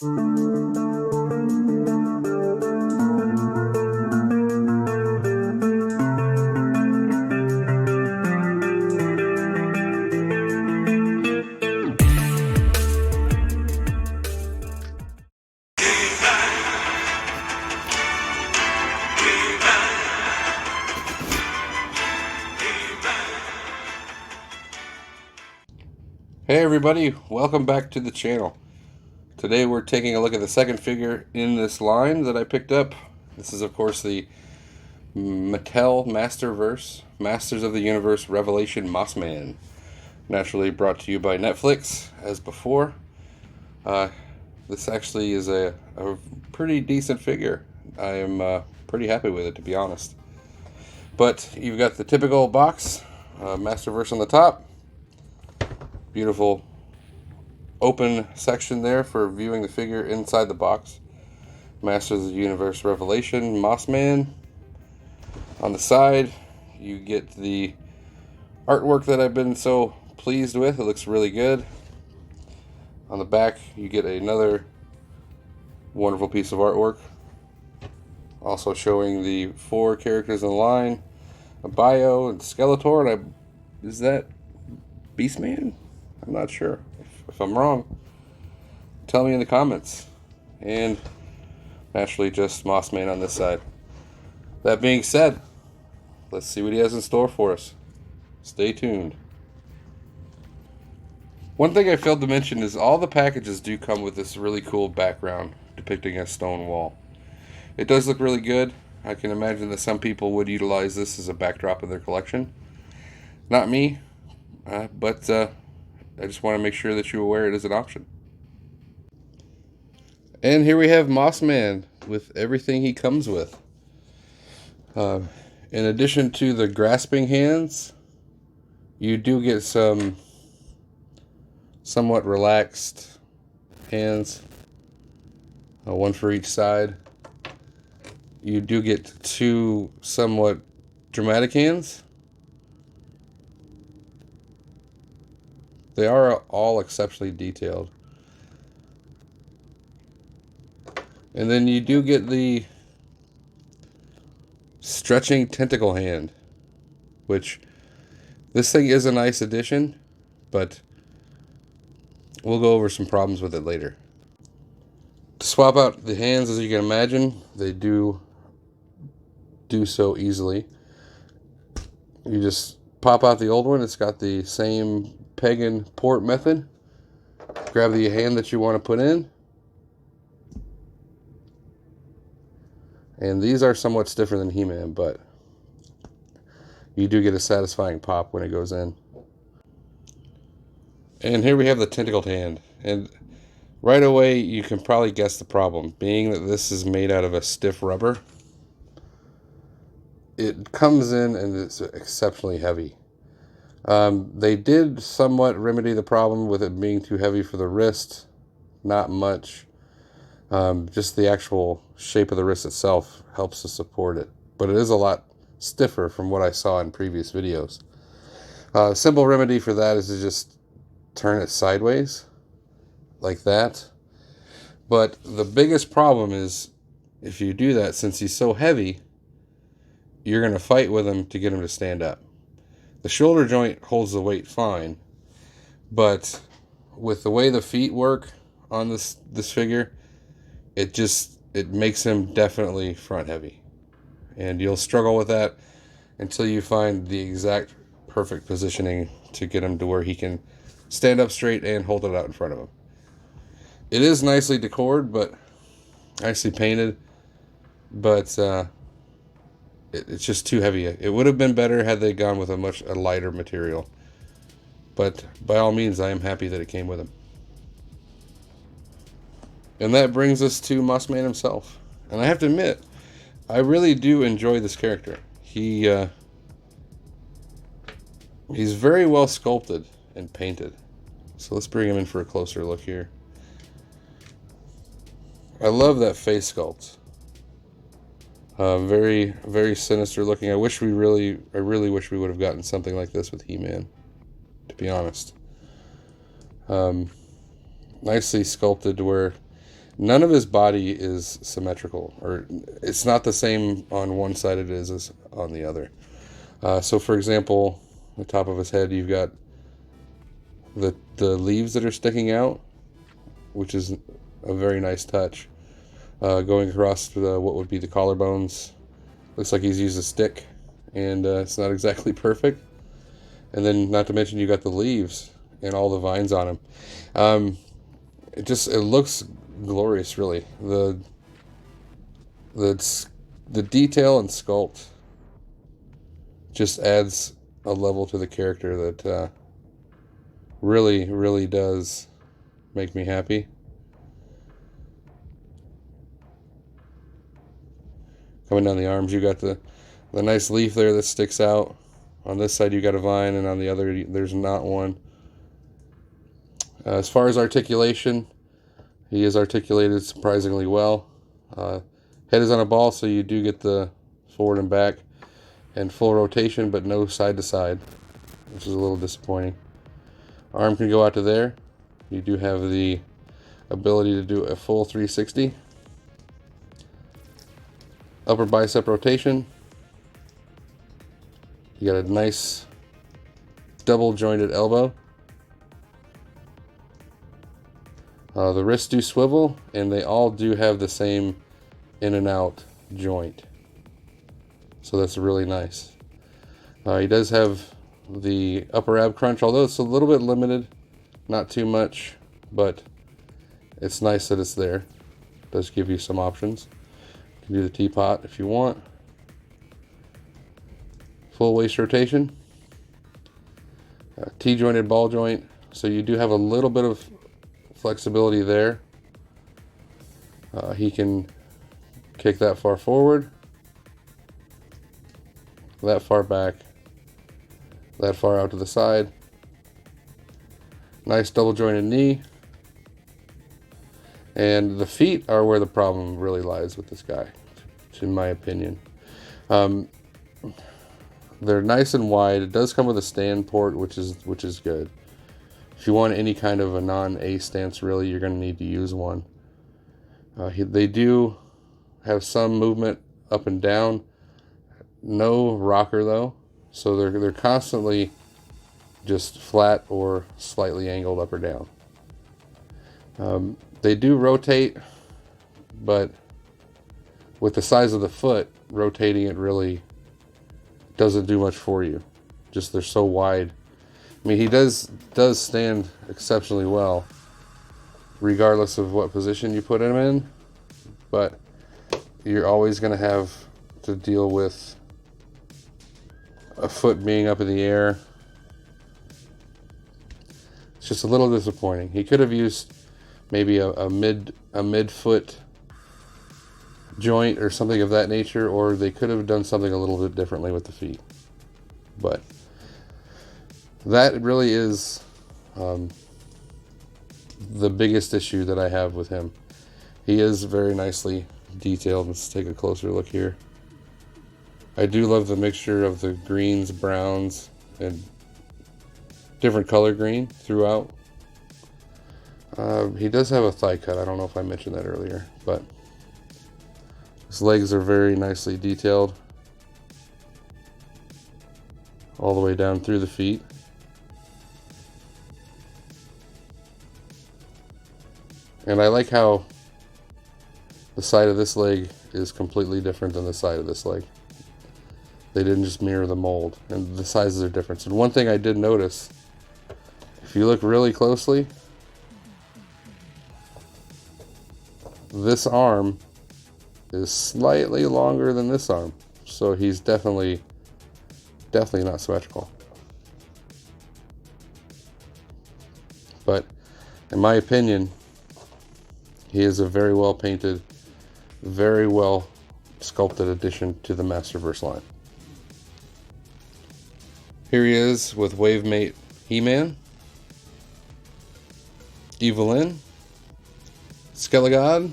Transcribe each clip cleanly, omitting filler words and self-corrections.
Hey everybody, welcome back to the channel. Today we're taking a look at the second figure in this line that I picked up. This is of course the Mattel Masterverse Masters of the Universe Revelation Mossman. Naturally brought to you by Netflix, as before. This actually is a pretty decent figure. I am pretty happy with it, to be honest. But you've got the typical box, Masterverse on the top. Beautiful open section there for viewing the figure inside the box. Masters of the Universe Revelation Mossman. On the side, you get the artwork that I've been so pleased with. It looks really good. On the back, you get another wonderful piece of artwork. Also showing the 4 characters in the line, a bio and Skeletor, and is that Beastman? I'm not sure. If I'm wrong, tell me in the comments. And naturally just Mossman on this side. That being said, let's see what he has in store for us. Stay tuned. One thing I failed to mention is all the packages do come with this really cool background depicting a stone wall. It does look really good. I can imagine that some people would utilize this as a backdrop of their collection. Not me, but I just want to make sure that you're aware it is an option. And here we have Mossman with everything he comes with. In addition to the grasping hands, you do get some somewhat relaxed hands, one for each side. You do get 2 somewhat dramatic hands. They are all exceptionally detailed. And then you do get the stretching tentacle hand, which this thing is a nice addition, but we'll go over some problems with it later. To swap out the hands, as you can imagine, they do so easily. You just pop out the old one. It's got the same peg and port method. Grab the hand that you want to put in. And these are somewhat stiffer than He-Man, but you do get a satisfying pop when it goes in. And here we have the tentacled hand. And right away you can probably guess the problem. Being that this is made out of a stiff rubber, it comes in and it's exceptionally heavy. They did somewhat remedy the problem with it being too heavy for the wrist. Not much. Just the actual shape of the wrist itself helps to support it. But it is a lot stiffer from what I saw in previous videos. Simple remedy for that is to just turn it sideways, like that. But the biggest problem is, if you do that, since he's so heavy, you're going to fight with him to get him to stand up. The shoulder joint holds the weight fine, but with the way the feet work on this figure, it makes him definitely front heavy. And you'll struggle with that until you find the exact perfect positioning to get him to where he can stand up straight and hold it out in front of him. It is nicely decored, but nicely painted, but it's just too heavy. It would have been better had they gone with a lighter material. But by all means, I am happy that it came with him. And that brings us to Mossman himself. And I have to admit, I really do enjoy this character. He's very well sculpted and painted. So let's bring him in for a closer look here. I love that face sculpt. Very, very sinister looking. I really wish we would have gotten something like this with He-Man, to be honest. Nicely sculpted to where None of his body is symmetrical, or it's not the same on one side it is as on the other. So for example, the top of his head, you've got the leaves that are sticking out, which is a very nice touch. Going across what would be the collarbones, looks like he's used a stick, and it's not exactly perfect. And then, not to mention, you got the leaves and all the vines on him. It looks glorious, really. The detail and sculpt just adds a level to the character that really, really does make me happy. Coming down the arms, you got the nice leaf there that sticks out. On this side, you got a vine, and on the other, there's not one. As far as articulation, he is articulated surprisingly well. Head is on a ball, so you do get the forward and back and full rotation, but no side to side, which is a little disappointing. Arm can go out to there. You do have the ability to do a full 360. Upper bicep rotation. You got a nice double jointed elbow. The wrists do swivel, and they all do have the same in and out joint. So that's really nice. He does have the upper ab crunch, although it's a little bit limited, not too much, but it's nice that it's there. It does give you some options. You can do the teapot if you want. Full waist rotation. T-jointed ball joint, so you do have a little bit of flexibility there. He can kick that far forward, that far back, that far out to the side. Nice double jointed knee. And the feet are where the problem really lies with this guy, in my opinion. They're nice and wide. It does come with a stand port, which is good. If you want any kind of a non-A stance, really, you're going to need to use one. They do have some movement up and down. No rocker, though. So they're constantly just flat or slightly angled up or down. They do rotate, but with the size of the foot, rotating it really doesn't do much for you. Just they're so wide. I mean, he does stand exceptionally well, regardless of what position you put him in, but you're always going to have to deal with a foot being up in the air. It's just a little disappointing. He could have used maybe a mid-foot joint or something of that nature, or they could have done something a little bit differently with the feet. But that really is the biggest issue that I have with him. He is very nicely detailed. Let's take a closer look here. I do love the mixture of the greens, browns, and different color green throughout. He does have a thigh cut. I don't know if I mentioned that earlier, but his legs are very nicely detailed all the way down through the feet. And I like how the side of this leg is completely different than the side of this leg. They didn't just mirror the mold, and the sizes are different. And one thing I did notice, if you look really closely, this arm is slightly longer than this arm. So he's definitely not symmetrical. But in my opinion, he is a very well painted, very well sculpted addition to the Masterverse line. Here he is with Wavemate He-Man, Evelyn, Skelegod,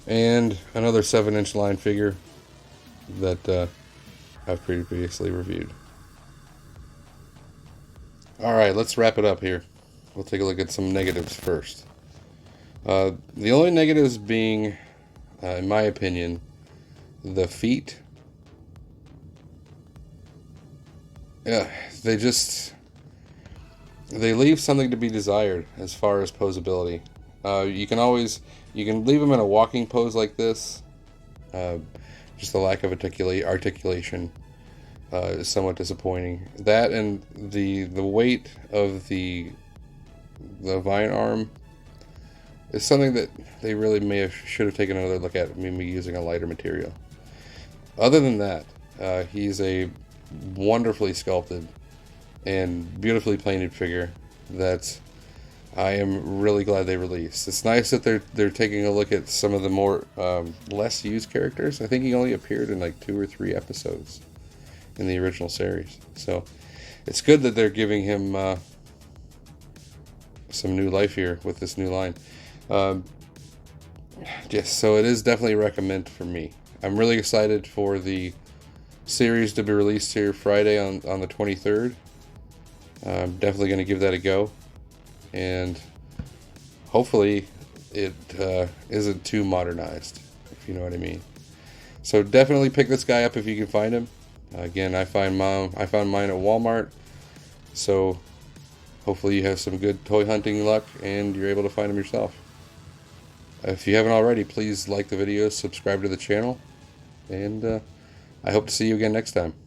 and another 7-inch line figure that I've previously reviewed. Alright, let's wrap it up here. We'll take a look at some negatives first. The only negatives being, in my opinion, the feet. Yeah, they just they leave something to be desired as far as posability. You can leave them in a walking pose like this. Uh, just the lack of articulation is somewhat disappointing. That and the weight of the vine arm is something that they really should have taken another look at, maybe using a lighter material. Other than that, he's a wonderfully sculpted and beautifully painted figure that I am really glad they released. It's nice that they're taking a look at some of the more less used characters. I think he only appeared in like 2 or 3 episodes in the original series, so it's good that they're giving him some new life here with this new line. Um, yes, so it is definitely a recommend for me. I'm really excited for the series to be released here Friday on the 23rd. I'm definitely going to give that a go, and hopefully it isn't too modernized, if you know what I mean. So definitely pick this guy up if you can find him. Again, I found mine at Walmart, so hopefully you have some good toy hunting luck and you're able to find him yourself. If you haven't already, please like the video, subscribe to the channel, and I hope to see you again next time.